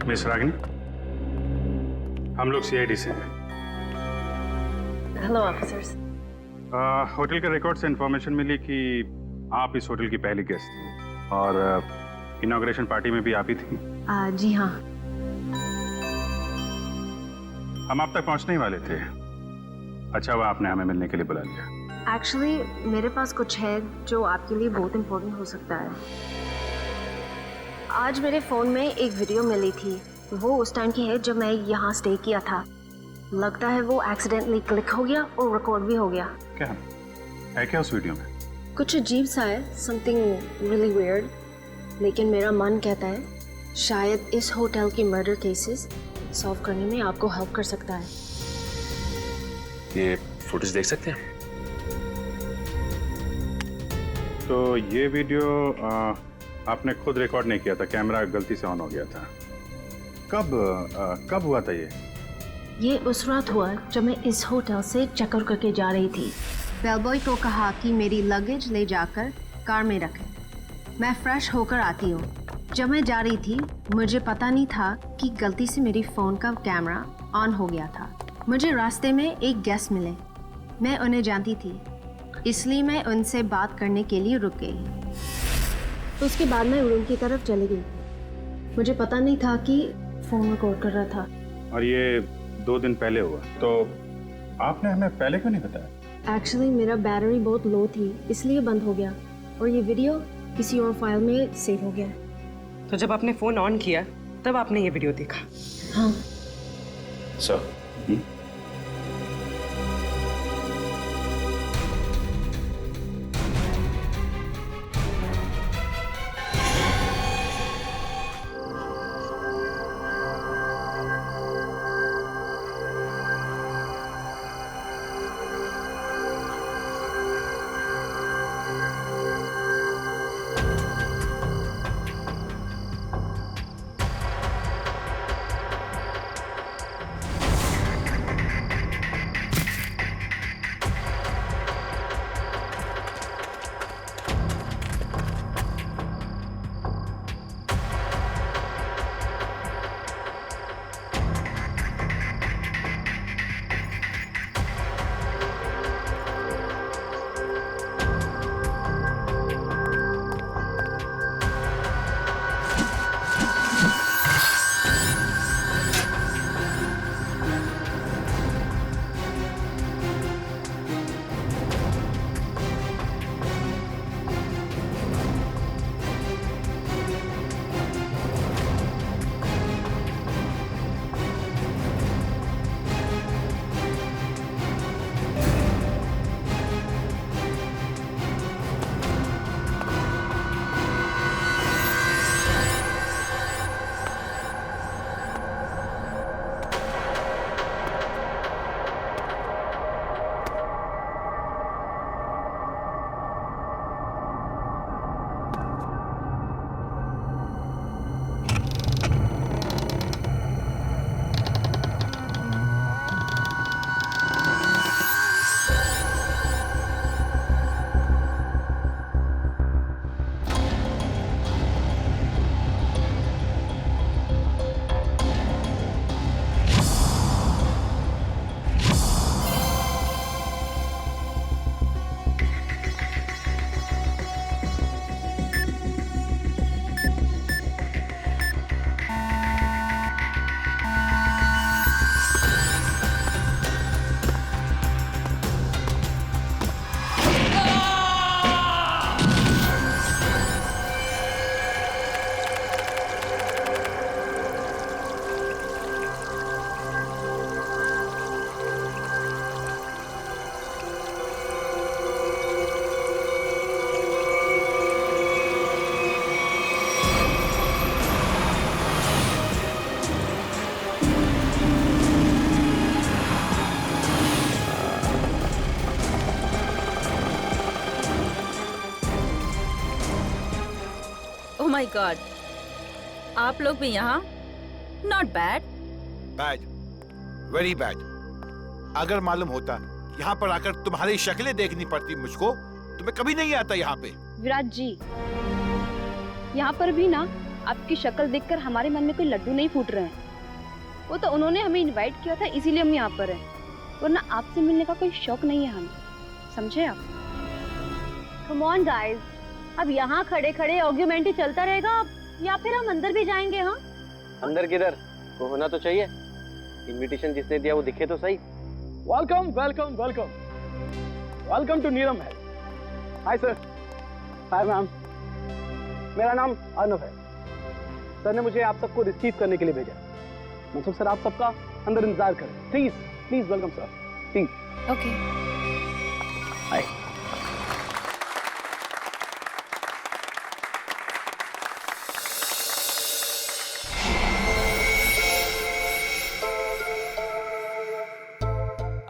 Miss Ragini, हम लोग CID से हैं। Hello officers. होटल के रिकॉर्ड से इंफॉर्मेशन मिली कि आप इस होटल की पहली गेस्ट थी और इनॉग्रेशन पार्टी में भी आप ही थी। जी हाँ। हम आप तक पहुंचने ही वाले थे। अच्छा हुआ आपने हमें मिलने के लिए बुला लिया। एक्चुअली मेरे पास कुछ है जो आपके लिए बहुत इम्पोर्टेंट हो सकता है। आज मेरे फ़ोन में एक वीडियो मिली थी, वो उस टाइम की है जब मैं यहाँ स्टे किया था। लगता है वो एक्सीडेंटली क्लिक हो गया और रिकॉर्ड भी हो गया। क्या है क्या उस वीडियो में? कुछ अजीब सा है, समथिंग रियली वियर्ड, लेकिन मेरा मन कहता है शायद इस होटल के मर्डर केसेस सॉल्व करने में आपको हेल्प कर सकता है। ये फुटेज देख सकते हैं? तो ये वीडियो आपने खुद रिकॉर्ड नहीं किया था, कैमरा गलती से ऑन हो गया था। कब हुआ था ये उस रात हुआ जब मैं इस होटल से चेकआउट करके जा रही थी। बेलबॉय को कहा कि मेरी लगेज ले जाकर कार में रखें, मैं फ्रेश होकर आती हूँ। जब मैं जा रही थी मुझे पता नहीं था कि गलती से मेरी फ़ोन का कैमरा ऑन हो गया था। मुझे रास्ते में एक गेस्ट मिले, मैं उन्हें जानती थी, इसलिए मैं उनसे बात करने के लिए रुक गई। उसके बाद मैं रूम की तरफ चली गई। मुझे पता नहीं था कि फ़ोन रिकॉर्ड कर रहा था। और ये 2 दिन पहले हुआ, तो आपने हमें पहले क्यों नहीं बताया? एक्चुअली मेरा बैटरी बहुत लो थी, इसलिए बंद हो गया और ये वीडियो किसी और फाइल में सेव हो गया। तो जब आपने फोन ऑन किया तब आपने ये वीडियो देखा? हाँ। सर, ओह माय गॉड, आप लोग भी यहाँ? Not bad. Bad, very bad. अगर मालूम होता यहाँ पर आकर तुम्हारी शक्लें देखनी पड़ती मुझको तो मैं कभी नहीं आता यहाँ पे। विराट जी, यहाँ पर भी ना आपकी शक्ल देखकर हमारे मन में कोई लड्डू नहीं फूट रहे हैं। वो तो उन्होंने हमें इनवाइट किया था, इसीलिए हम यहाँ पर हैं, वरना आपसे मिलने का कोई शौक नहीं है हमें, समझे आप? कम ऑन गाइस, अब यहाँ खड़े खड़े आर्ग्यूमेंट ही चलता रहेगा या फिर हम अंदर भी जाएंगे? हाँ, अंदर किधर, वो होना तो चाहिए। इनविटेशन जिसने दिया वो दिखे तो सही। Welcome welcome welcome welcome to Neelam Mahal. Hi sir. Hi ma'am. मेरा नाम अर्नव है। सर ने मुझे आप सबको रिसीव करने के लिए भेजा। मतलब सर आप सबका अंदर इंतजार करें, please please. Welcome sir, please. Okay. Hi.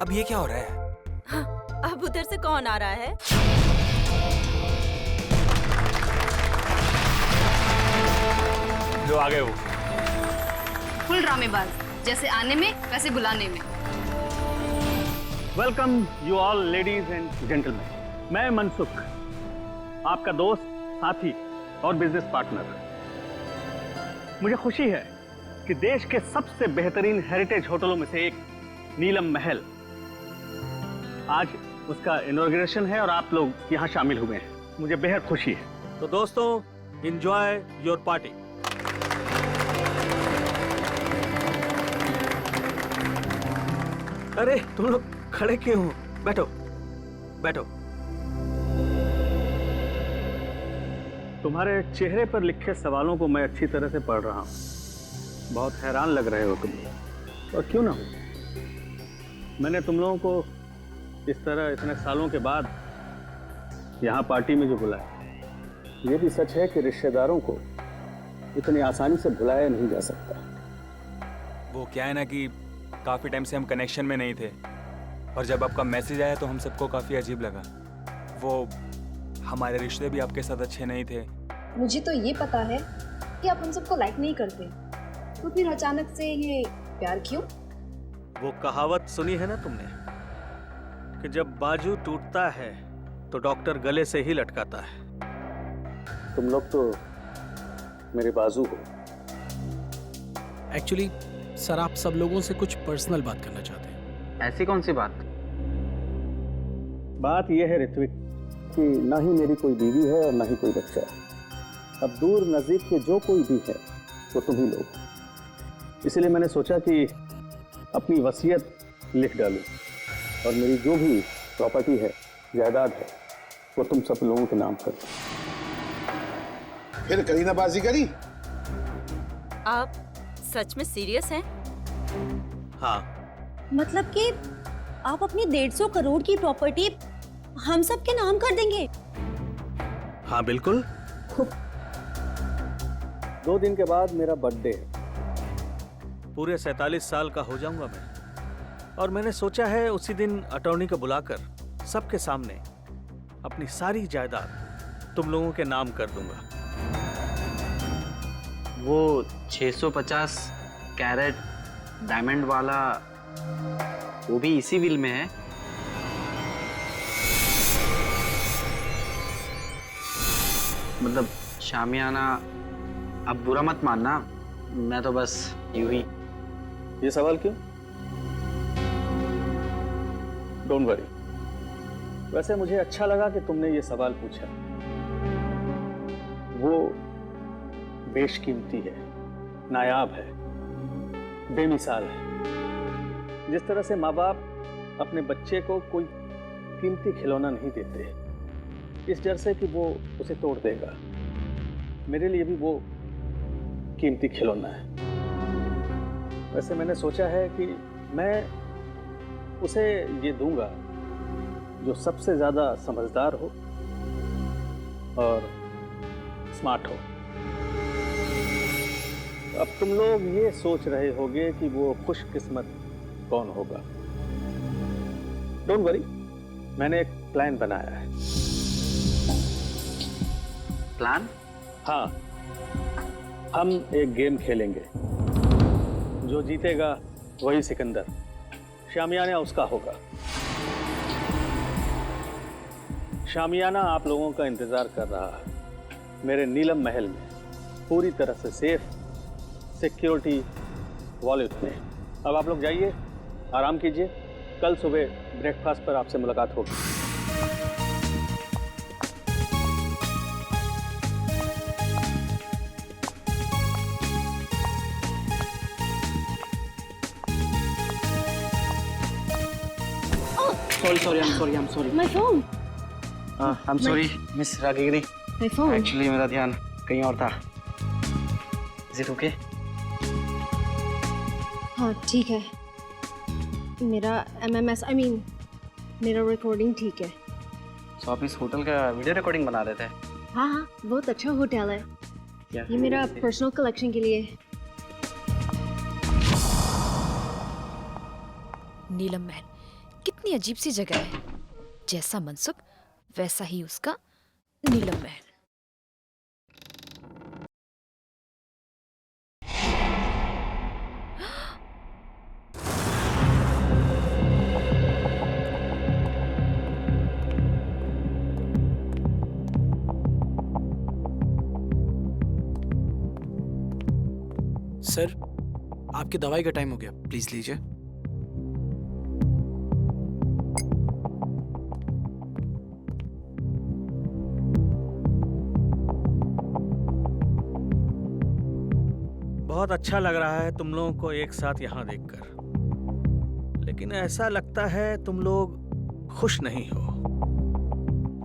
अब ये क्या हो रहा है? अब उधर से कौन आ रहा है? जो आ गए वो फुल ड्रामेबाज, जैसे आने में वैसे बुलाने में। Welcome you all ladies and gentleman. मैं मनसुख, आपका दोस्त, साथी और बिजनेस पार्टनर। मुझे खुशी है कि देश के सबसे बेहतरीन हेरिटेज होटलों में से एक नीलम महल, आज उसका इनॉग्रेशन है और आप लोग यहाँ शामिल हुए हैं। मुझे बेहद खुशी है। तो दोस्तों, एंजॉय योर पार्टी। अरे तुम लोग खड़े क्यों हो? बैठो बैठो। तुम्हारे चेहरे पर लिखे सवालों को मैं अच्छी तरह से पढ़ रहा हूँ। बहुत हैरान लग रहे हो तुम, और क्यों ना हो। मैंने तुम लोगों को इस तरह इतने सालों के बाद यहाँ पार्टी में जो बुलाया, ये भी सच है कि रिश्तेदारों को इतनी आसानी से भुलाया नहीं जा सकता। वो क्या है ना कि काफी टाइम से हम कनेक्शन में नहीं थे, और जब आपका मैसेज आया तो हम सबको काफी अजीब लगा। वो हमारे रिश्ते भी आपके साथ अच्छे नहीं थे। मुझे तो ये पता है कि आप हम सबको लाइक नहीं करते, तो फिर अचानक से ये प्यार क्यों? वो कहावत सुनी है ना तुमने कि जब बाजू टूटता है तो डॉक्टर गले से ही लटकाता है। तुम लोग तो मेरे बाजू हो। एक्चुअली सर, आप सब लोगों से कुछ पर्सनल बात करना चाहते हैं। ऐसी कौन सी बात? बात यह है ऋत्विक कि ना ही मेरी कोई बीवी है और ना ही कोई बच्चा है। अब दूर नजदीक के जो कोई भी है वो तुम ही लोग। इसलिए मैंने सोचा कि अपनी वसीयत लिख डालूं और मेरी जो भी प्रॉपर्टी है, जायदाद है, वो तुम सब लोगों के नाम कर दूं। फिर करीना बाजी करी? आप सच में सीरियस हैं? हाँ। मतलब कि आप अपनी 150 करोड़ की प्रॉपर्टी हम सब के नाम कर देंगे? हाँ बिल्कुल। 2 दिन के बाद मेरा बर्थडे है। पूरे 47 साल का हो जाऊंगा मैं, और मैंने सोचा है उसी दिन अटॉर्नी को बुलाकर सबके सामने अपनी सारी जायदाद तुम लोगों के नाम कर दूंगा। वो 650 कैरेट डायमंड वाला, वो भी इसी विल में है? मतलब शामियाना, अब बुरा मत मानना, मैं तो बस यूं ही। ये सवाल क्यों? Don't worry. वैसे मुझे अच्छा लगा कि तुमने ये सवाल पूछा। वो बेशकीमती है, नायाब है, बेमिसाल है। जिस तरह से माँ बाप अपने बच्चे को कोई कीमती खिलौना नहीं देते, इस डर से कि वो उसे तोड़ देगा, मेरे लिए भी वो कीमती खिलौना है। वैसे मैंने सोचा है कि मैं उसे ये दूंगा जो सबसे ज्यादा समझदार हो और स्मार्ट हो। अब तुम लोग ये सोच रहे होगे कि वो खुशकिस्मत कौन होगा। डोंट वरी, मैंने एक प्लान बनाया है। प्लान? हाँ, हम एक गेम खेलेंगे। जो जीतेगा वही सिकंदर, शामियाना उसका होगा। शामियाना आप लोगों का इंतजार कर रहा है मेरे नीलम महल में, पूरी तरह से सेफ, सिक्योरिटी वाले उतने। अब आप लोग जाइए, आराम कीजिए, कल सुबह ब्रेकफास्ट पर आपसे मुलाकात होगी। Sorry I am sorry My phone. I am sorry miss Ragini. My phone. Actually मेरा ध्यान कहीं और था। Is it okay? हाँ ठीक है, मेरा MMS मेरा रिकॉर्डिंग ठीक है। तो आप इस होटल का वीडियो रिकॉर्डिंग बना रहे थे? हाँ हाँ, बहुत अच्छा होटल है। क्या ये मेरा पर्सनल कलेक्शन के लिए। नीलम महल कितनी अजीब सी जगह है, जैसा मनसुख वैसा ही उसका नीलम महल। सर, आपकी दवाई का टाइम हो गया, प्लीज लीजिए। बहुत अच्छा लग रहा है तुम लोगों को एक साथ यहाँ देखकर, लेकिन ऐसा लगता है तुम लोग खुश नहीं हो।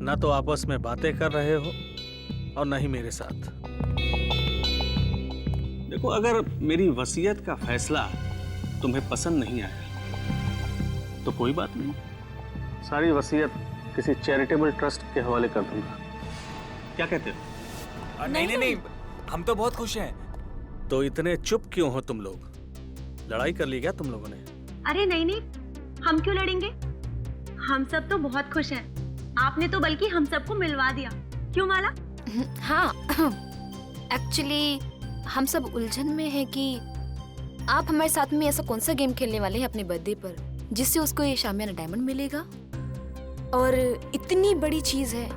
ना तो आपस में बातें कर रहे हो और न ही मेरे साथ। देखो, अगर मेरी वसीयत का फैसला तुम्हें पसंद नहीं आया तो कोई बात नहीं, सारी वसीयत किसी चैरिटेबल ट्रस्ट के हवाले कर दूंगा। क्या कहते हो? नहीं, हम तो बहुत खुश हैं। तो इतने चुप क्यों हो तुम लोग? लड़ाई कर ली क्या तुम लोगों ने? अरे नहीं, हम क्यों लड़ेंगे? हम सब तो बहुत खुश हैं। आपने तो बल्कि हम सबको मिलवा दिया, क्यों माला? हाँ, एक्चुअली हम सब उलझन में हैं कि आप हमारे साथ में ऐसा कौन सा गेम खेलने वाले हैं अपने बर्थडे पर जिससे उसको ये शामियाना डायमंड मिलेगा। और इतनी बड़ी चीज है,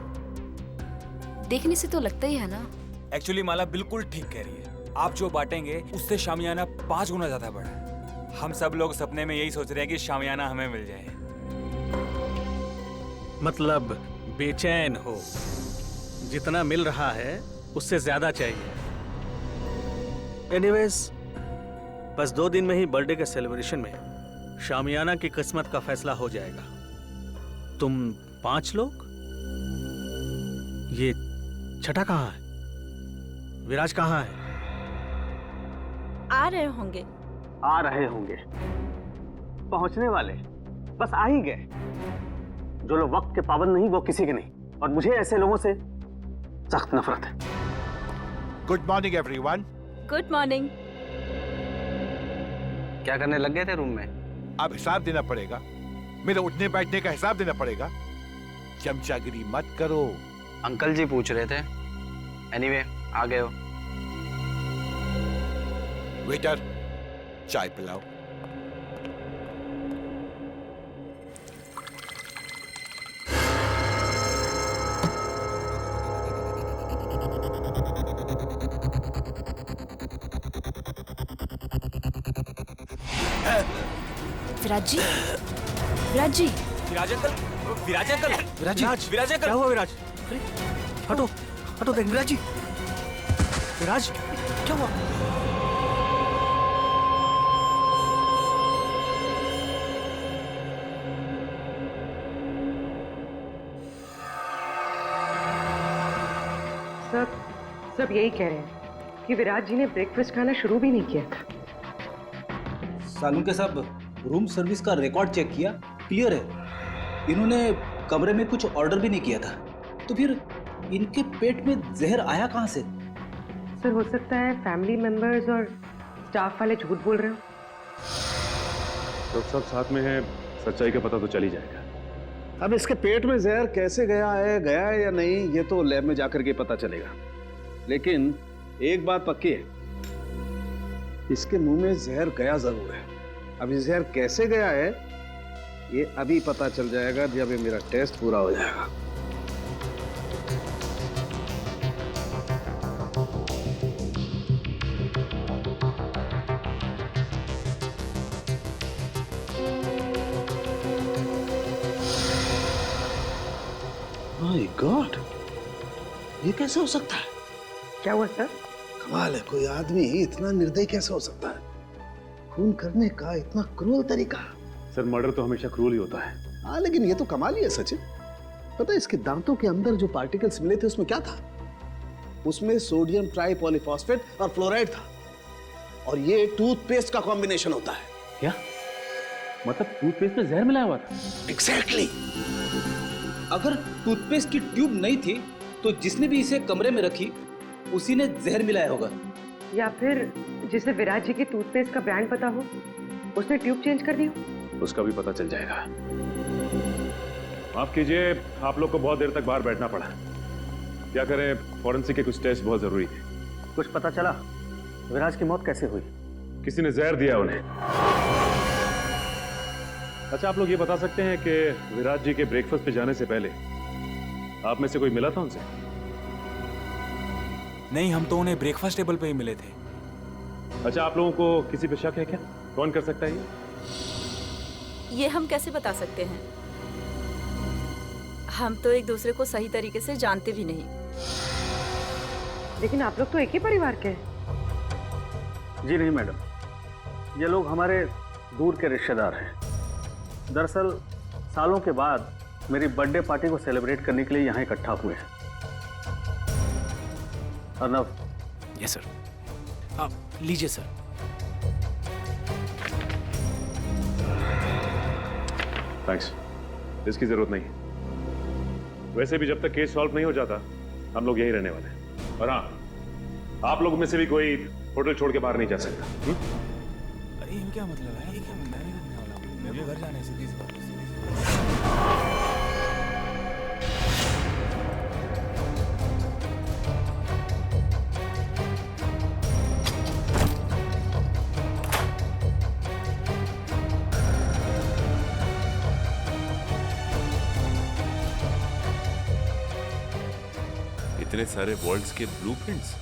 देखने से तो लगता ही है ना। एक्चुअली माला बिल्कुल ठीक कह रही है। आप जो बांटेंगे उससे शामियाना 5 गुना ज्यादा बड़ा है। हम सब लोग सपने में यही सोच रहे हैं कि शामियाना हमें मिल जाए। मतलब बेचैन हो, जितना मिल रहा है उससे ज्यादा चाहिए। एनीवेज, बस 2 दिन में ही बर्थडे के सेलिब्रेशन में शामियाना की किस्मत का फैसला हो जाएगा। तुम 5 लोग, ये छठा कहाँ है? विराज कहाँ है? आ रहे होंगे। आ रहे होंगे, पहुंचने वाले, बस आ ही गए। जो लोग वक्त के पाबंद नहीं वो किसी के नहीं, और मुझे ऐसे लोगों से सख्त नफरत है। Good morning everyone. Good morning. क्या करने लग गए थे रूम में? अब हिसाब देना पड़ेगा, मेरे उठने बैठने का हिसाब देना पड़ेगा। चमचागिरी मत करो। अंकल जी पूछ रहे थे। एनीवे, आ गए हो। वेटर, चाय पिलाओ। विराज जी, विराज जी, विराज अंकल, विराज अंकल, विराज जी, विराज अंकल, क्या हुआ विराज? अरे, हटो हटो, देख विराज जी। विराज, क्या हुआ? सब यही कह रहे हैं कि विराज जी ने ब्रेकफास्ट खाना शुरू भी नहीं किया था। सालू के साहब, रूम सर्विस का रिकॉर्ड चेक किया, क्लियर है। इन्होंने कमरे में कुछ ऑर्डर भी नहीं किया था, तो फिर इनके पेट में जहर आया कहाँ से? सर, हो सकता है फैमिली मेंबर्स और स्टाफ वाले झूठ बोल रहे हो। तो सब साथ में है, सच्चाई का पता तो चल ही जाएगा। अब इसके पेट में जहर कैसे गया है या नहीं, ये तो लैब में जाकर के पता चलेगा। लेकिन एक बात पक्की है, इसके मुंह में जहर गया जरूर है। अब ये जहर कैसे गया है ये अभी पता चल जाएगा जब ये मेरा टेस्ट पूरा हो जाएगा। गॉड, ये कैसे हो सकता है? क्या हुआ सर? कमाल है, कोई आदमी इतना निर्दयी कैसे हो सकता है? खून करने का इतना क्रूर तरीका। सर मर्डर तो हमेशा क्रूर ही होता है। हाँ लेकिन ये तो कमाल ही है सचिन। पता है इसके दांतों के अंदर जो पार्टिकल्स मिले थे उसमें क्या था? उसमें सोडियम ट्राइपॉलीफॉस्फेट और फ्लोराइड था, और ये टूथपेस्ट का कॉम्बिनेशन होता है। क्या मतलब टूथपेस्ट में जहर मिलाया हुआ था? एग्जैक्टली। अगर टूथपेस्ट की ट्यूब नहीं थी तो जिसने भी इसे कमरे में रखी उसी ने जहर मिलाया होगा। या फिर जिसे विराज जी की टूथपेस्ट का ब्रांड पता हो उसने ट्यूब चेंज कर दी हो। उसका भी पता चल जाएगा। माफ कीजिए, आप लोग को बहुत देर तक बाहर बैठना पड़ा। क्या करें, फॉरेंसिक के कुछ टेस्ट बहुत जरूरी थे। कुछ पता चला विराज की मौत कैसे हुई? किसी ने जहर दिया उन्हें। अच्छा, आप लोग ये बता सकते हैं कि विराज जी के ब्रेकफास्ट पे जाने से पहले आप में से कोई मिला था उनसे? नहीं, हम तो उन्हें ब्रेकफास्ट टेबल पे ही मिले थे। अच्छा, आप लोगों को किसी पे शक है क्या? कौन कर सकता है ये हम कैसे बता सकते हैं? हम तो एक दूसरे को सही तरीके से जानते भी नहीं। लेकिन आप लोग तो एक ही परिवार के हैं। जी नहीं मैडम, ये लोग हमारे दूर के रिश्तेदार हैं। दरअसल सालों के बाद मेरी बर्थडे पार्टी को सेलिब्रेट करने के लिए यहाँ इकट्ठा हुए हैं। अर्नव। Yes sir. आप लीजिए सर। थैंक्स, इसकी जरूरत नहीं। वैसे भी जब तक केस सॉल्व नहीं हो जाता हम लोग यहीं रहने वाले हैं। और हाँ, आप लोगों में से भी कोई होटल छोड़ के बाहर नहीं जा सकता। अरे ये क्या मतलब है? ये क्या मतलब है? मेरे को घर जाने से सीधी सी बात है। इतने सारे वर्ल्ड्स के ब्लूप्रिंट्स।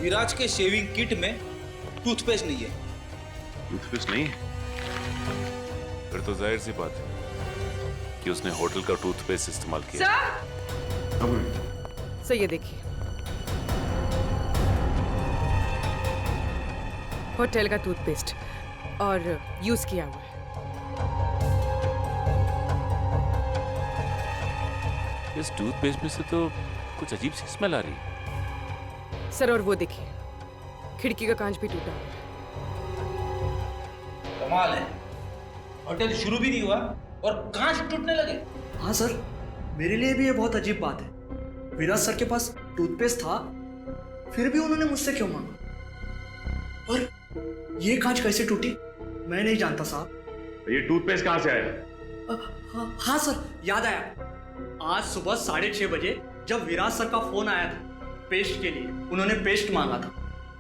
विराज के शेविंग किट में टूथपेस्ट नहीं है। टूथपेस्ट नहीं है? फिर तो जाहिर सी बात है कि उसने होटल का टूथपेस्ट इस्तेमाल किया। सर ये देखिए, होटल का टूथपेस्ट और यूज किया हुआ है। इस टूथपेस्ट में से तो कुछ अजीब सी स्मेल आ रही है। सर और वो देखिए, खिड़की का कांच भी टूटा हुआ है। कमाल है, होटल शुरू भी नहीं हुआ और कांच टूटने लगे। हाँ सर, मेरे लिए भी ये बहुत अजीब बात है। विराज सर के पास टूथपेस्ट था, फिर भी उन्होंने मुझसे क्यों मांगा? और ये कांच कैसे टूटी मैं नहीं जानता साहब। ये टूथपेस्ट कहां से आया? हाँ सर, याद आया। आज सुबह 6:30 बजे जब विराज सर का फोन आया था पेस्ट के लिए, उन्होंने पेस्ट मांगा था,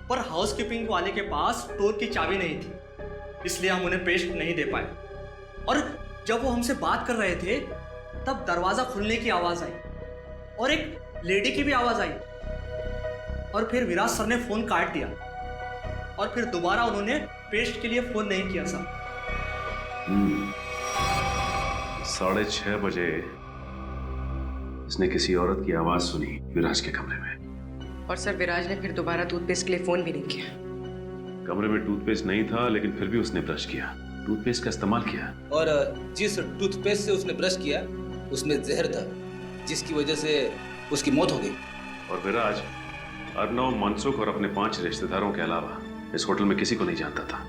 पर हाउसकीपिंग वाले के पास स्टोर की चाबी नहीं थी, इसलिए हम उन्हें पेस्ट नहीं दे पाए। और जब वो हमसे बात कर रहे थे तब दरवाजा खुलने की आवाज आई और एक लेडी की भी आवाज आई, और फिर विराज सर ने फोन काट दिया और फिर दोबारा उन्होंने पेस्ट के लिए फोन नहीं किया सर। 6:30 बजे इसने किसी औरत की आवाज सुनी विराज के कमरे में। और सर विराज ने फिर दोबारा टूथपेस्ट के लिए फोन भी नहीं किया। कमरे में टूथपेस्ट नहीं था, लेकिन फिर भी उसने ब्रश किया, टूथपेस्ट का इस्तेमाल किया। और जिस टूथपेस्ट से उसने ब्रश किया उसमें जहर था, जिसकी वजह से उसकी मौत हो गई। और विराज अर्नव, मनसुख और अपने 5 रिश्तेदारों के अलावा इस होटल में किसी को नहीं जानता था।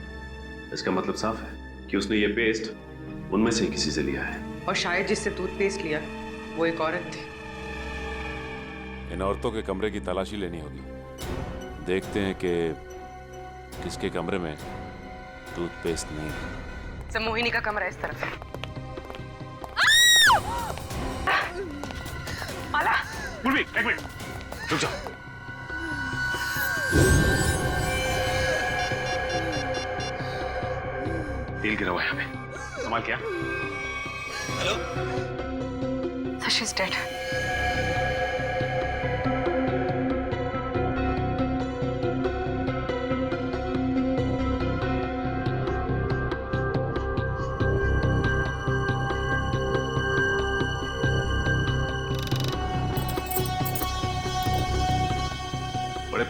इसका मतलब साफ है कि उसने ये पेस्ट उनमें से ही किसी से लिया है। और शायद जिससे टूथपेस्ट लिया वो एक औरत थी। इन औरतों के कमरे की तलाशी लेनी होगी। देखते हैं कि किसके कमरे में टूथपेस्ट नहीं है। सर मोहिनी का कमरा इस तरफ है। माला, एक मिनट रुक जाओ। तेल गिरा हुआ है यहाँ पे, संभाल क्या? Hello sir, she is dead.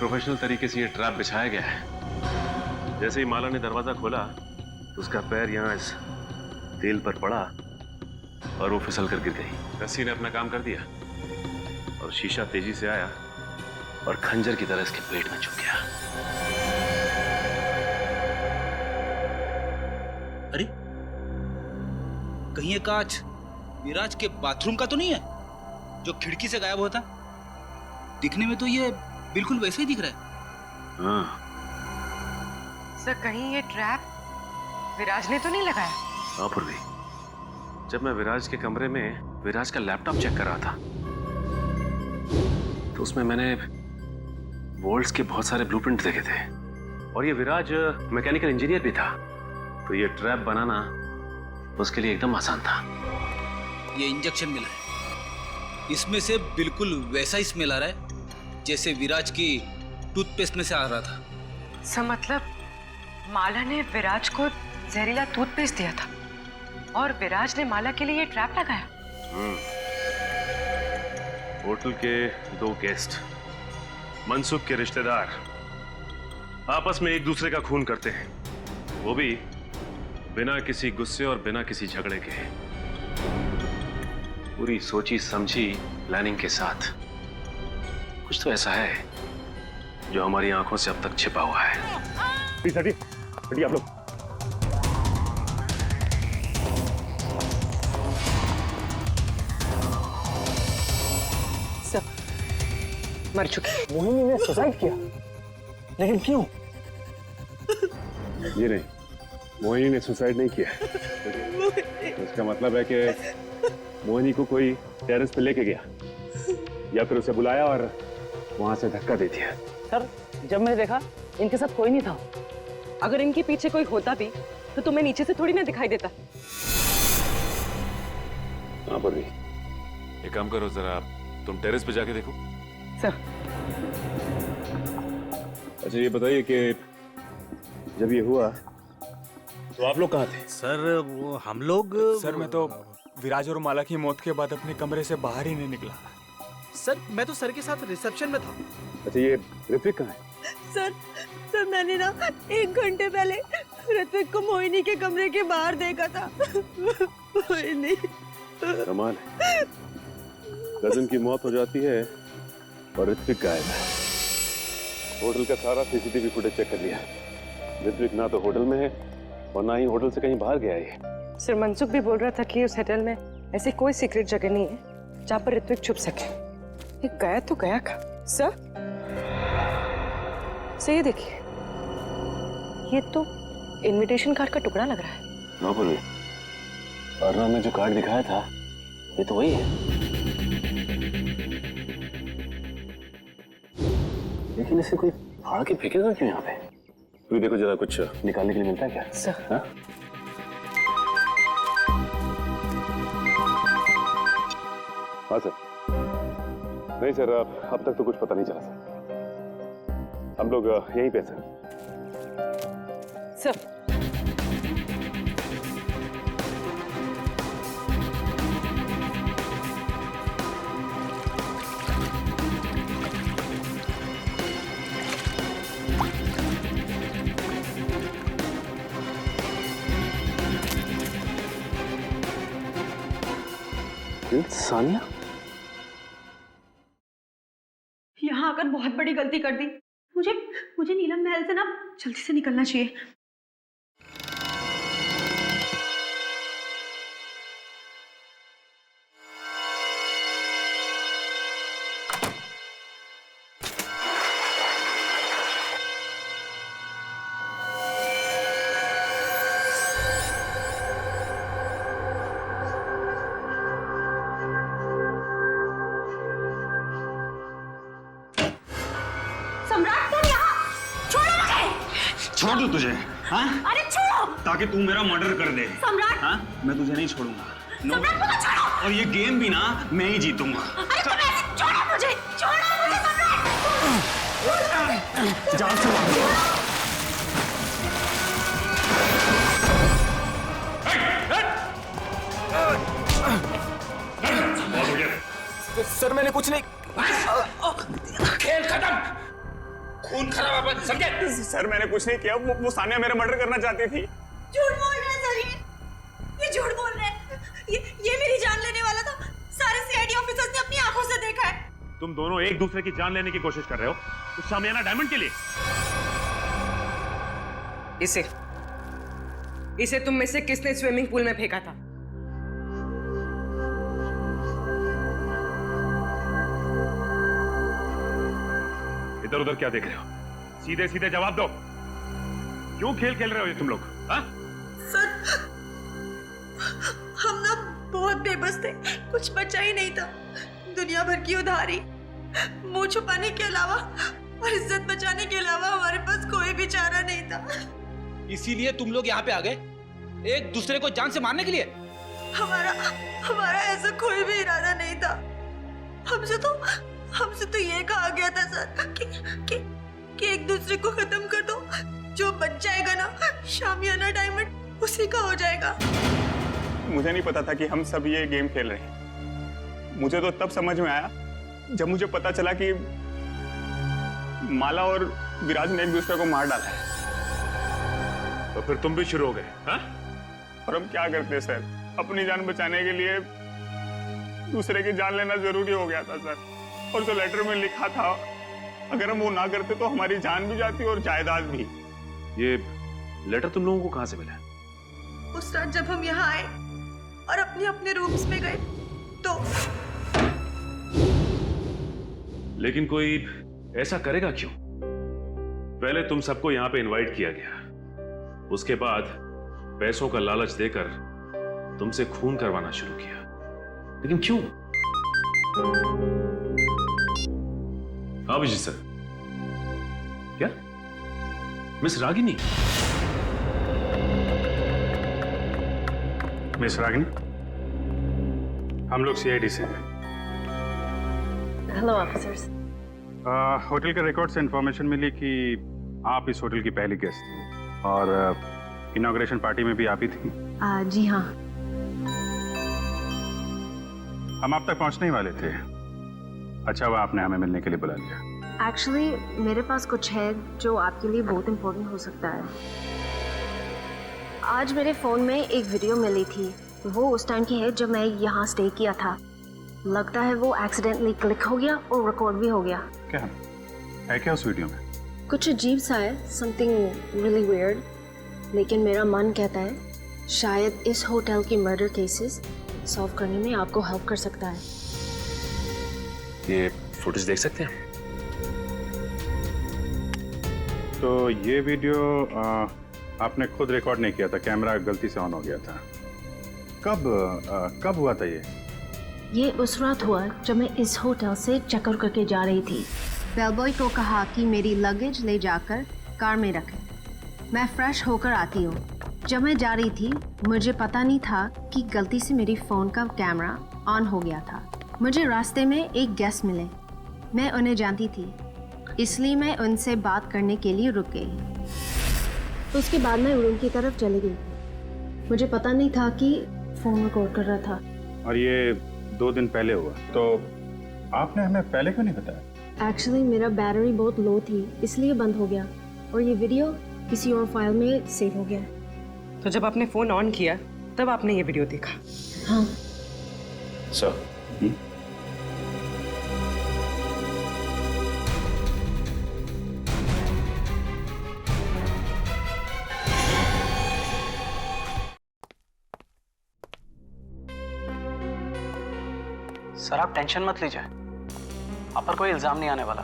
Professional तरीके से ये ट्रैप बिछाया गया है। जैसे ही माला ने दरवाजा खोला तो उसका पैर यहाँ इस तेल पर पड़ा और वो फिसल कर गिर गई। रस्सी ने अपना काम कर दिया और शीशा तेजी से आया और खंजर की तरह इसके पेट में चुभ गया। अरे कहीं ये कांच विराज के बाथरूम का तो नहीं है जो खिड़की से गायब होता? दिखने में तो ये बिल्कुल वैसे ही दिख रहा है। हाँ सर कहीं ये ट्रैप विराज ने तो नहीं लगाया? हाँ पूर्वी, जब मैं विराज के कमरे में विराज का लैपटॉप चेक कर रहा था तो उसमें मैंने वोल्ट्स के बहुत सारे ब्लूप्रिंट देखे थे और ये विराज मैकेनिकल इंजीनियर भी था, तो ये ट्रैप बनाना उसके लिए एकदम आसान था। ये इंजेक्शन मिला है, इसमें से बिल्कुल वैसा ही स्मेल आ रहा है जैसे विराज की टूथपेस्ट में से आ रहा था। सर मतलब माला ने विराज को जहरीला टूथपेस्ट दिया था और विराज ने माला के लिए ये ट्रैप लगाया। होटल के 2 गेस्ट मनसुख के रिश्तेदार आपस में एक दूसरे का खून करते हैं, वो भी बिना किसी गुस्से और बिना किसी झगड़े के, पूरी सोची समझी प्लानिंग के साथ। कुछ तो ऐसा है जो हमारी आंखों से अब तक छिपा हुआ है। हटिए आप लोग। सर मर चुकी। मोहिनी ने सुसाइड किया, लेकिन क्यों? ये नहीं, मोहिनी ने सुसाइड नहीं किया। तो इसका मतलब है कि मोहिनी को कोई टेरेस पे लेके गया या फिर उसे बुलाया और वहां से धक्का दे दिया। सर जब मैंने देखा इनके साथ कोई नहीं था। अगर इनके पीछे कोई होता भी तो तुम्हें नीचे से थोड़ी ना दिखाई देता। हाँ पूर्वी, एक काम करो, जरा तुम टेरेस पे जाके देखो। सर अच्छा ये बताइए कि जब ये हुआ तो आप लोग कहाँ थे? सर वो हम लोग सर मैं तो विराज और माला की मौत के बाद अपने कमरे से बाहर ही नहीं निकला। सर मैं तो सर के साथ रिसेप्शन में था। अच्छा ये ऋत्विक कहाँ है? सर मैंने ना 1 घंटे पहले ऋत्विक को मोहिनी के कमरे के बाहर देखा था। मोहिनी। कमाल है, कजन की मौत हो जाती है और ऋत्विक गायब है। होटल का सारा सीसीटीवी फुटेज चेक कर लिया, ऋत्विक ना तो होटल में है और ना ही होटल से कहीं बाहर गया है। सर मनसुख भी बोल रहा था कि उस होटल में ऐसी कोई सीक्रेट जगह नहीं है जहाँ पर ऋत्विक छुप सके। ये गया तो गया का सर। सर ये देखिए, ये तो इनविटेशन कार्ड का टुकड़ा लग रहा है। ना बोलिए, अर्णव ने जो कार्ड दिखाया था ये तो वही है, लेकिन इसे कोई फाड़ के फेंकेगा क्यों यहाँ पे? तो देखो जरा कुछ निकालने के लिए मिलता है क्या? सर हाँ? हाँ सर। नहीं सर, अब तक तो कुछ पता नहीं चला सर। हम लोग यहीं पे सर। सर सानिया यहाँ आकर बहुत बड़ी गलती कर दी। मुझे नीलम महल से ना जल्दी से निकलना चाहिए। छोड़ दूं तुझे? हाँ? अरे छोड़ो! ताकि तू मेरा मर्डर कर दे। सम्राट! हाँ? मैं तुझे नहीं छोड़ूंगा। सम्राट मुझे छोड़ो! और ये गेम भी ना मैं ही जीतूंगा। अरे तुम ऐसे छोड़ो मुझे सम्राट! जान से सर मैंने कुछ नहीं। खेल खत्म। खून खराब अपन समझे? सर मैंने कुछ नहीं किया, वो सानिया मेरा मर्डर करना चाहती थी। झूठ बोल रहे हैं सर, ये झूठ बोल रहे हैं। ये मेरी जान लेने वाला था। सारे सीआईडी ऑफिसर्स ने अपनी आंखों से देखा है। तुम दोनों एक दूसरे की जान लेने की कोशिश कर रहे हो उस शामियाना डायमंड के लिए। इसे तुम में से किसने स्विमिंग पूल में फेंका था? इधर उधर क्या देख रहे हो? सीधे सीधे जवाब दो। क्यों खेल खेल रहे हो ये तुम लोग? हाँ? सर, हम ना बहुत बेबस थे, कुछ बचा ही नहीं था। दुनिया भर की उधारी, मुंह छुपाने के अलावा और इज्जत बचाने के अलावा हमारे पास कोई भी चारा नहीं था। इसीलिए तुम लोग यहाँ पे आ गए, एक दूसरे को जान से मारने के लिए? हमारा ऐसा कोई भी इरादा नहीं था। हमसे तो ये कहा गया था सर कि एक दूसरे को खत्म कर दो। जो बच जाएगा ना शामियाना डायमंड, उसी का हो जाएगा। मुझे नहीं पता था कि हम सब ये गेम खेल रहे हैं। मुझे तो तब समझ में आया जब मुझे पता चला कि माला और विराज ने एक दूसरे को मार डाला है। तो फिर तुम भी शुरू हो गए? हाँ? और हम क्या करते सर, अपनी जान बचाने के लिए दूसरे की जान लेना जरूरी हो गया था सर। और जो लेटर में लिखा था, अगर हम वो ना करते तो हमारी जान भी जाती और जायदाद भी। ये लेटर तुम लोगों को कहां से मिला? उस रात जब हम यहाँ आए और अपने अपने रूम्स में गए तो। लेकिन कोई ऐसा करेगा क्यों? पहले तुम सबको यहां पे इनवाइट किया गया, उसके बाद पैसों का लालच देकर तुमसे खून करवाना शुरू किया। लेकिन क्यों? अभिजीत सर, क्या मिस रागिनी? मिस रागिनी, हम लोग सीआईडी से हैं। Hello officers. होटल के रिकॉर्ड से इंफॉर्मेशन मिली कि आप इस होटल की पहली गेस्ट थी और इनॉग्रेशन पार्टी में भी आप ही थी। जी हाँ। हम आप तक पहुंचने ही वाले थे। अच्छा हुआ आपने हमें मिलने के लिए बुला लिया। एक्चुअली मेरे पास कुछ है जो आपके लिए बहुत इम्पोर्टेंट हो सकता है। आज मेरे फ़ोन में एक वीडियो मिली थी, वो उस टाइम की है जब मैं यहाँ स्टे किया था। लगता है वो एक्सीडेंटली क्लिक हो गया और रिकॉर्ड भी हो गया। क्या है क्या उस वीडियो में? कुछ अजीब सा है, समथिंग रियली वियर्ड। लेकिन मेरा मन कहता है शायद इस होटल के मर्डर केसेस सॉल्व करने में आपको हेल्प कर सकता है। ये फुटेज देख सकते हैं? तो ये वीडियो आपने खुद रिकॉर्ड नहीं किया था, कैमरा गलती से ऑन हो गया था। कब हुआ था ये उस रात हुआ जब मैं इस होटल से चेकआउट करके जा रही थी। बेलबॉय को कहा कि मेरी लगेज ले जाकर कार में रखें, मैं फ्रेश होकर आती हूँ। जब मैं जा रही थी मुझे पता नहीं था कि गलती से मेरी फ़ोन का कैमरा ऑन हो गया था। मुझे रास्ते में एक गेस्ट मिले, मैं उन्हें जानती थी, इसलिए मैं उनसे बात करने के लिए रुक गई। उसके बाद मैं रूम की तरफ चली गई। मुझे पता नहीं था कि फ़ोन रिकॉर्ड कर रहा था। और ये 2 दिन पहले हुआ, तो आपने हमें पहले क्यों नहीं बताया? एक्चुअली मेरा बैटरी बहुत लो थी, इसलिए बंद हो गया और ये वीडियो किसी और फाइल में सेव हो गया। तो जब आपने फोन ऑन किया तब आपने ये वीडियो देखा? हाँ सर। सर आप टेंशन मत लीजिए, आप पर कोई इल्जाम नहीं आने वाला।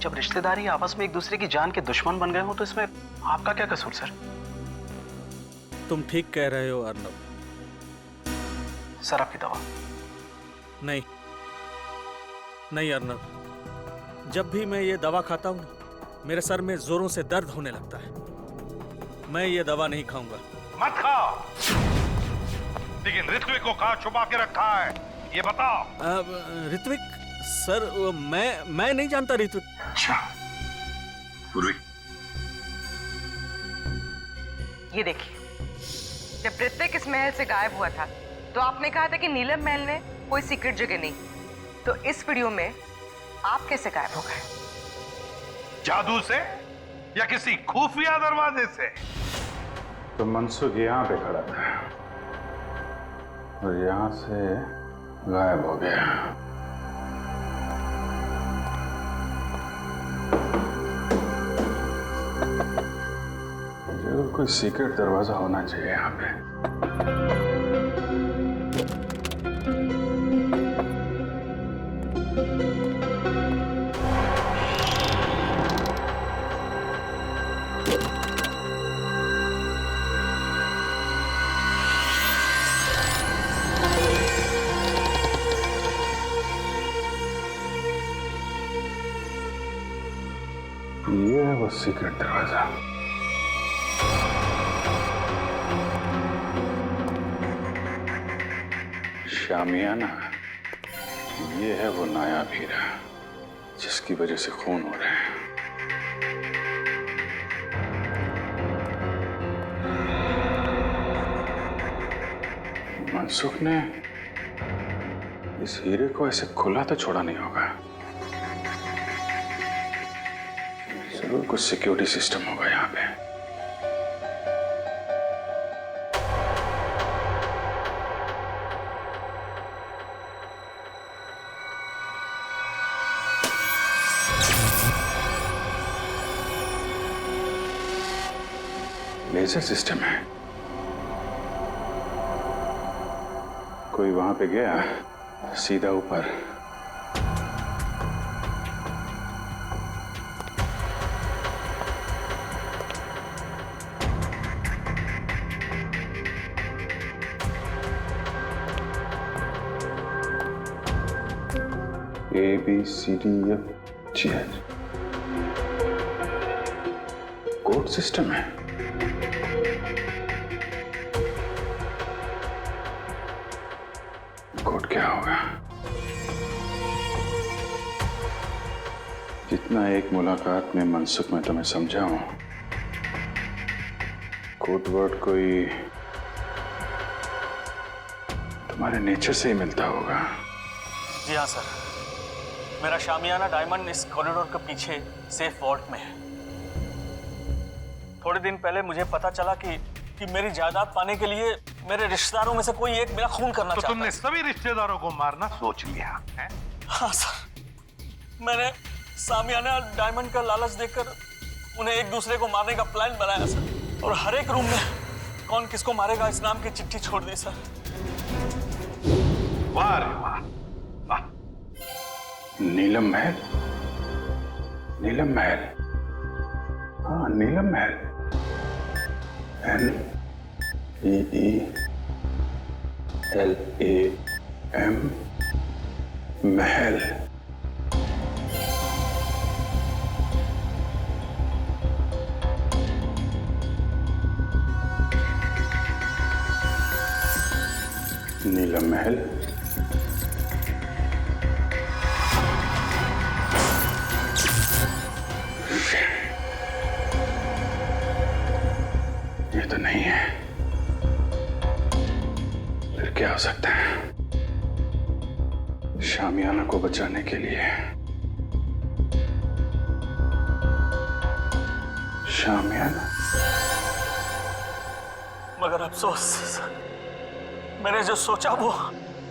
जब रिश्तेदारी आपस में एक दूसरे की जान के दुश्मन बन गए हो तो इसमें आपका क्या कसूर सर? तुम ठीक कह रहे हो अर्नब। सर आपकी दवा। नहीं अर्नब, जब भी मैं ये दवा खाता हूँ मेरे सर में जोरों से दर्द होने लगता है। मैं ये दवा नहीं खाऊंगा। मत खाओ, लेकिन ऋत्विक को कहाँ छुपा के रखा है ये बताओ। ऋत्विक सर, मैं नहीं जानता ऋत्विक। अच्छा पूर्वी, ये देखिए, जब ऋत्विक इस महल से गायब हुआ था तो आपने कहा था कि नीलम महल में कोई सीक्रेट जगह नहीं। तो इस वीडियो में आप कैसे गायब हो गए? जादू से या किसी खुफिया दरवाजे से? तो मनसुख यहाँ पे खड़ा था और यहाँ से गायब हो गया। जरूर कोई सीक्रेट दरवाजा होना चाहिए यहाँ पे। ये है वो सीक्रेट दरवाजा। शामियाना, ये है वो नायाब हीरा जिसकी वजह से खून हो रहा है। मनसुख ने इस हीरे को ऐसे खुला तो छोड़ा नहीं होगा। जरूर कुछ सिक्योरिटी सिस्टम होगा यहाँ पे। लेजर सिस्टम है। कोई वहां पे गया सीधा ऊपर। ABCDFGH कोड सिस्टम है। कोड क्या होगा? जितना एक मुलाकात में मनसुख में तुम्हें समझा हूं, कोड वर्ड कोई तुम्हारे नेचर से ही मिलता होगा। जी हाँ सर, मेरा शामियाना डायमंड इस कॉरिडोर के पीछे सेफ वॉल्ट में है। थोड़े दिन पहले मुझे पता चला कि मेरी जायदाद पाने के लिए मेरे रिश्तेदारों में से कोई एक मेरा खून करना चाहता है। तुमने सभी रिश्तेदारों को मारना सोच लिया है? हाँ सर, मैंने शामियाना डायमंड का लालच देकर उन्हें एक दूसरे को मारने का प्लान बनाया सर, और हर एक रूम में कौन किसको मारेगा इस नाम की चिट्ठी छोड़ दी सर। वाह रे वाह, वाह। नीलम महल, नीलम महल, हाँ नीलम महल, NEELAM महल। नीलम महल, ये तो नहीं है। फिर क्या हो सकता है? शामियाना को बचाने के लिए शामियाना। मगर अफसोस, मैंने जो सोचा वो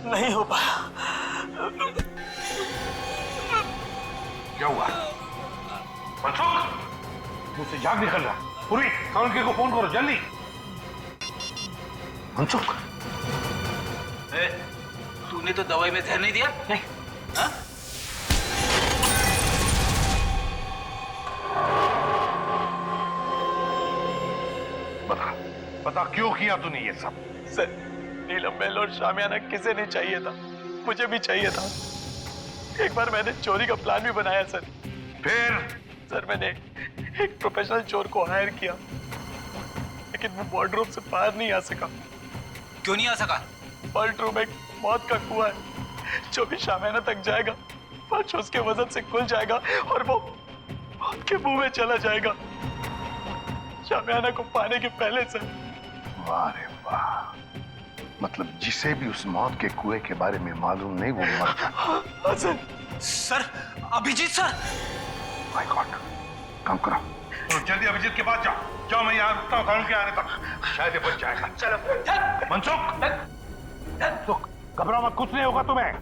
नहीं हो पाया। क्या हुआ? मनसुख, मुझसे जाग निकल रहा। पूरी काउंटी को फोन करो जल्दी। मनसुख, तूने तो दवाई में ध्यान नहीं दिया? नहीं। हाँ? बता क्यों किया तूने ये सब? सर, नीलम महल और शामियाना किसे नहीं चाहिए था, मुझे भी चाहिए था। एक बार मैंने चोरी का प्लान भी बनाया सर। फिर? सर, मैंने एक प्रोफेशनल चोर को हायर किया, लेकिन वो वार्डरोब से बाहर नहीं आ सका। क्यों नहीं आ सका? वार्ड रूम एक मौत का कुआं है। जो भी शामियाना तक जाएगा फर्श उसके वजन से खुल जाएगा और वो मौत के मुंह में चला जाएगा, शामियाना को पाने के पहले सर। वाह रे वाह, मतलब जिसे भी उस मौत के कुएं के बारे में मालूम नहीं वो मर गया। Sir Abhijit sir. My god, काम करो तो जल्दी अभिजीत के पास जाओ। जाओ, मैं यहाँ रुकता हूँ कानून के आने तक, शायद ये बच जाएगा। चलो मनसुख, घबराओ मत, कुछ नहीं होगा तुम्हें।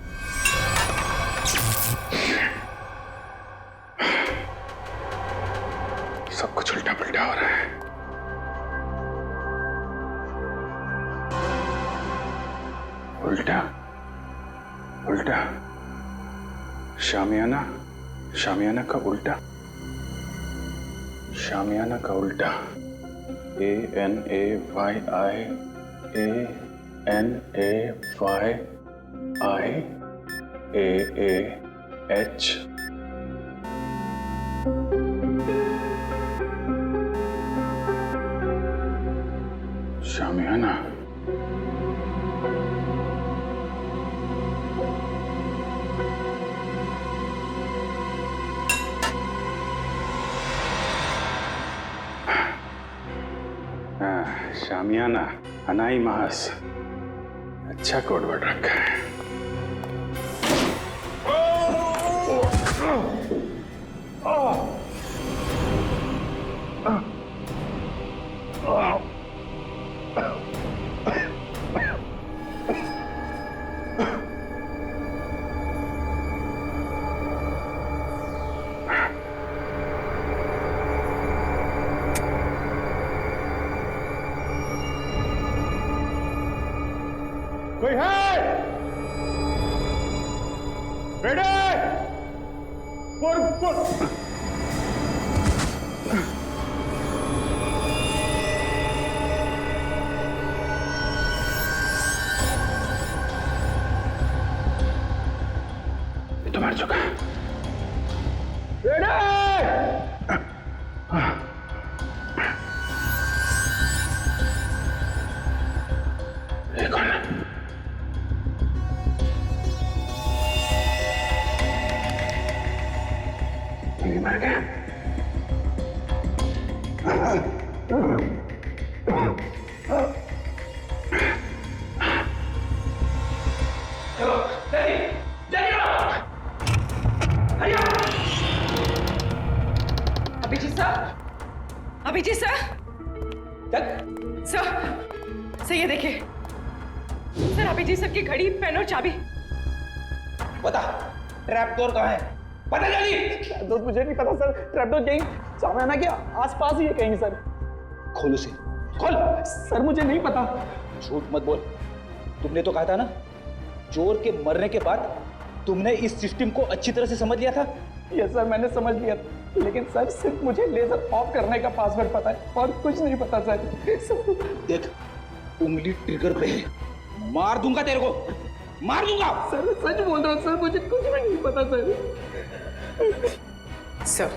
सब कुछ उल्टा पुल्टा हो रहा है। उल्टा उल्टा, शामियाना, शामियाना का उल्टा, शामियाना का उल्टा। ANAYANAYAH शामियाना। शामियाना, अनाई मास, अच्छा कोडवर्ड रखा है। कोई है? बेटे! ये तो मर चुका है। बेटे! ये कौन है? ये मर गया। Abhijit sir, Abhijit sir, sir, sir ये देखिए सर, अभिजीत सर की घड़ी, पेन और चाबी। बता, ट्रैप डोर कहाँ है? पता जल्दी। ट्रैपडोर मुझे नहीं पता सर, ट्रैपडोर कहीं शामियाना के आसपास ही है कहीं सर। खोल उसे, खोल। सर मुझे नहीं पता। झूठ मत बोल, तुमने तो कहा था ना चोर के मरने के बाद तुमने इस सिस्टम को अच्छी तरह से समझ लिया था। यस सर, मैंने समझ लिया था, लेकिन सर सिर्फ मुझे लेजर ऑफ करने का पासवर्ड पता है और कुछ नहीं पता सर। देख, उंगली ट्रिगर पे है, मार दूंगा तेरे को, मार दूंगा। सर मैं सच बोल रहा हूँ सर, मुझे कुछ भी नहीं पता सर। सर,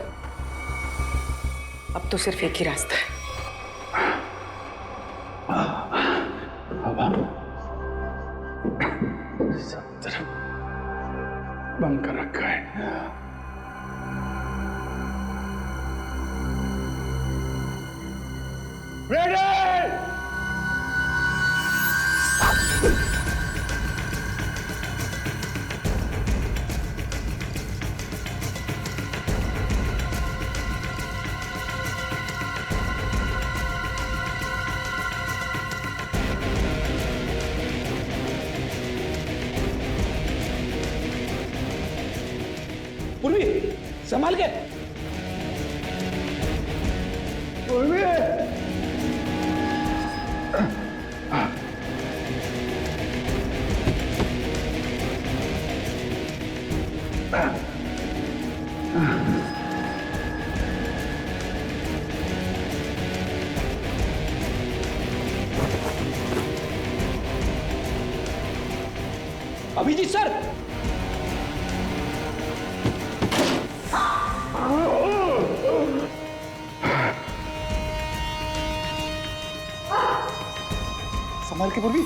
अब तो सिर्फ एक ही रास्ता है। सब तरफ बंद कर रखा है। पूर्वी, संभाल के। पूर्वी! अभिजीत सर, संभाल के पूर्वी।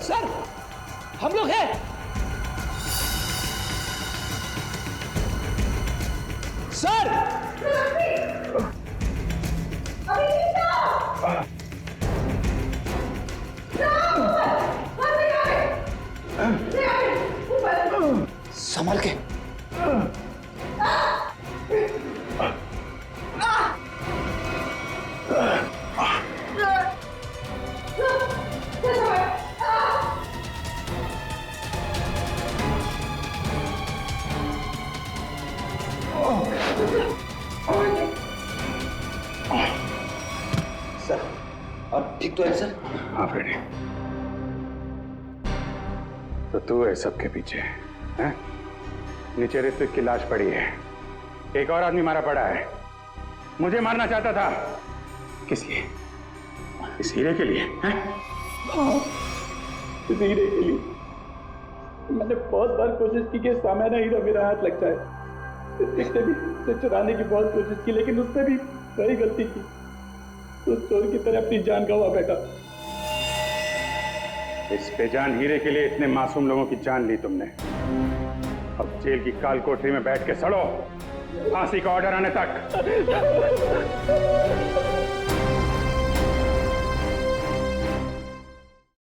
सर हम लोग हैं। संभाल के। सर, आप ठीक तो है सर? हाँ फ्रेडी, तो तू है सबके पीछे हैं? नीचे ऋत्विक की लाश पड़ी है, एक और आदमी मारा पड़ा है, मुझे मारना चाहता था। किस लिए? इस हीरे के लिए हैं? हाँ, इस हीरे के लिए। मैंने बहुत बार कोशिश की कि सामान्य हीरा मेरा हाथ लग जाए, इसने भी उसे चुराने की बहुत कोशिश की, लेकिन उसने भी वही गलती की, तो चोर की तरह अपनी जान गंवा बैठा। इस बेजान हीरे के लिए इतने मासूम लोगों की जान ली तुमने। अब जेल की काल कोठरी में बैठ के सड़ो, फांसी का ऑर्डर आने तक।